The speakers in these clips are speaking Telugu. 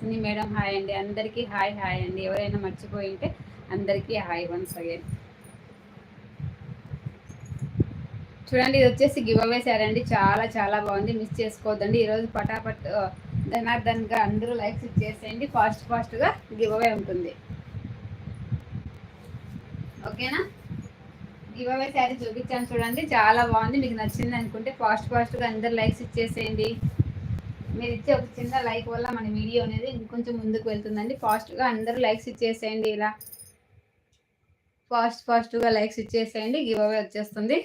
వర్షిని మేడం హాయ్ అండి. అందరికీ హాయ్ హాయ్ అండి. ఎవరైనా మర్చిపోయి ఉంటే అందరికీ హాయ్ వన్స్ అగైన్. చూడండి, ఇది వచ్చేసి గివ్ అవే సారీ అండి. చాలా చాలా బాగుంది, మిస్ చేసుకోవద్దండి. ఈరోజు పటాపట్ ధనార్దన్గా అందరూ లైక్స్ ఇచ్చేసేయండి. ఫాస్ట్గా గివ్ అవే ఉంటుంది, ఓకేనా? గివ్ అవే శారీ చూపించాను చూడండి, చాలా బాగుంది. మీకు నచ్చింది అనుకుంటే ఫాస్ట్గా అందరు లైక్స్ ఇచ్చేసేయండి. మీరు ఇచ్చే ఒక చిన్న లైక్ వల్ల మన వీడియో అనేది ఇంకొంచెం ముందుకు వెళ్తుందండి. ఫాస్ట్గా అందరూ లైక్స్ ఇచ్చేసేయండి. ఇలా ఫాస్ట్గా లైక్స్ ఇచ్చేసేయండి, గివ్ అవే వచ్చేస్తుంది.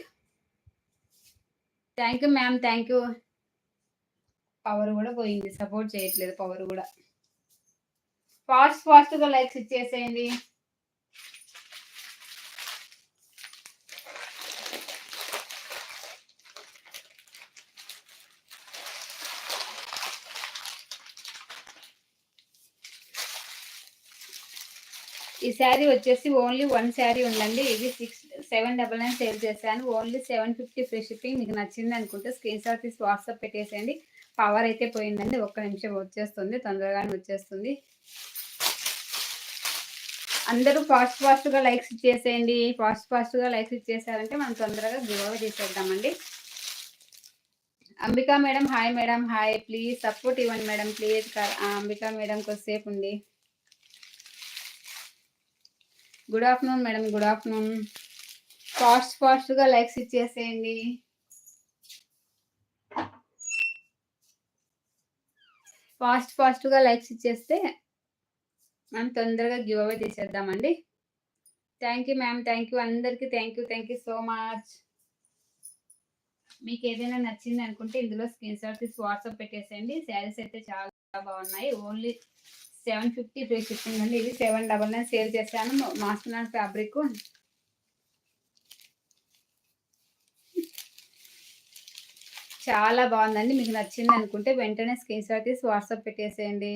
Thank you ma'am, thank you. Power కూడా పోయింది, సపోర్ట్ చేయట్లేదు పవర్ కూడా. ఫాస్ట్గా లైక్స్ ఇచ్చేసేయండి. ఈ శారీ వచ్చేసి ఓన్లీ 1 శారీ ఉందండి. ఇది 799 సేల్ చేశాను. Only 750 free shipping. మీకు నచ్చింది అనుకుంటే స్క్రీన్ షాట్ తీసి వాట్సాప్ పెట్టేసేయండి. పవర్ అయితే పోయిందండి, ఒక్క నిమిషం వచ్చేస్తుంది, తొందరగానే వచ్చేస్తుంది. అందరూ ఫాస్ట్గా లైక్స్ ఇచ్చేసేయండి. ఫాస్ట్గా లైక్స్ ఇచ్చేసారంటే మనం తొందరగా గివ్ అవే తీసేద్దామండి. Ambika madam hi madam hi. Please support ఇవ్వండి మేడం ప్లీజ్. అంబికా మేడం కొద్దిసేపు ఉండి. Good afternoon madam, good afternoon. ఫాస్ట్గా లైక్స్ ఇచ్చేసేయండి. ఫాస్ట్గా లైక్స్ ఇచ్చేస్తే మనం తొందరగా గివ్ అవే తీసేద్దామండి. Thank you ma'am, thank you అందరికీ. Thank you so much. మీకు ఏదైనా నచ్చింది అనుకుంటే ఇందులో స్క్రీన్ షాట్ తీసి వాట్సాప్ పెట్టేసేయండి. శారీస్ అయితే చాలా బాగున్నాయి. ఓన్లీ 750 ఫ్రీ షిప్పింగ్ అండి. ఇది 799 సేల్ చేశాను. మాస్టర్ ఫ్యాబ్రిక్ చాలా బాగుందండి. మీకు నచ్చింది అనుకుంటే వెంటనే స్క్రీన్ షాట్ తీసి వాట్సాప్ పెట్టేసేయండి.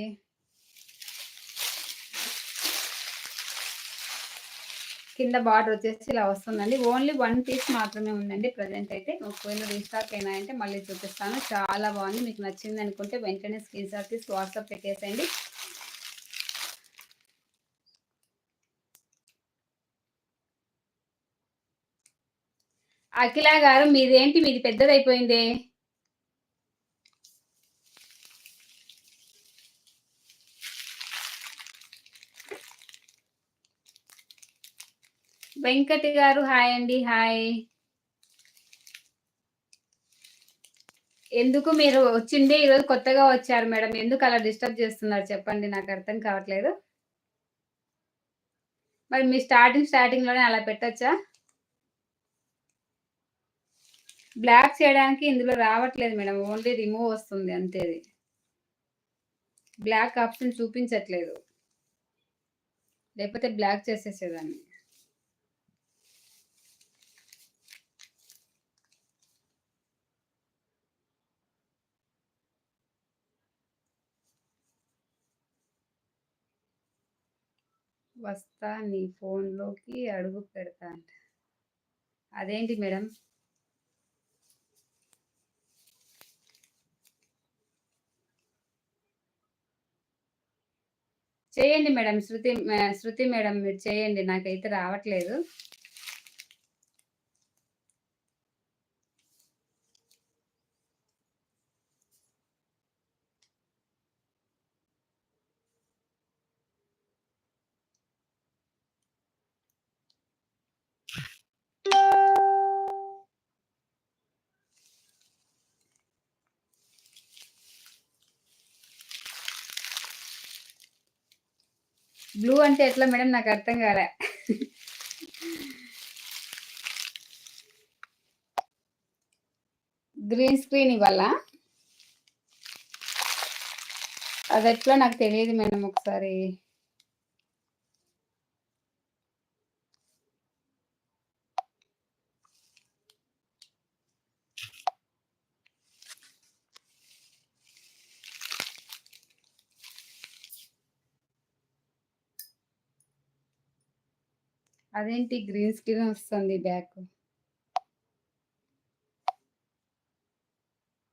కింద బార్డర్ వచ్చేసి ఇలా వస్తుందండి. ఓన్లీ 1 పీస్ మాత్రమే ఉందండి ప్రజెంట్ అయితే. ఒకవేళ రీస్టాక్ అయినా అంటే మళ్ళీ చూపిస్తాను. చాలా బాగుంది. మీకు నచ్చింది అనుకుంటే వెంటనే స్క్రీన్ షాట్ తీసి వాట్సాప్ పెట్టేసేయండి. అఖిల గారు మీది పెద్దదైపోయింది. వెంకటి గారు హాయ్ అండి, హాయ్. ఎందుకు మీరు వచ్చిందే ఈరోజు కొత్తగా వచ్చారు మేడం, ఎందుకు అలా డిస్టర్బ్ చేస్తున్నారు చెప్పండి, నాకు అర్థం కావట్లేదు. మరి మీ స్టార్టింగ్ లోనే అలా పెట్టచ్చా? బ్లాక్ చేయడానికి ఇందులో రావట్లేదు మేడం, ఓన్లీ రిమూవ్ వస్తుంది అంతేది. బ్లాక్ ఆప్షన్ చూపించట్లేదు, లేకపోతే బ్లాక్ చేసేసేదాన్ని. వస్తా నీ ఫోన్లోకి అడుగు పెడతా అంట. అదేంటి మేడం? చేయండి మేడం, శృతి మేడం మీరు చేయండి, నాకైతే రావట్లేదు. బ్లూ అంటే ఎట్లా మేడం, నాకు అర్థం కాలే. గ్రీన్ స్క్రీన్ ఇవ్వాల, అది ఎట్లా నాకు తెలియదు మేడం. ఒకసారి అదేంటి గ్రీన్ స్క్రీన్ వస్తుంది బ్యాక్?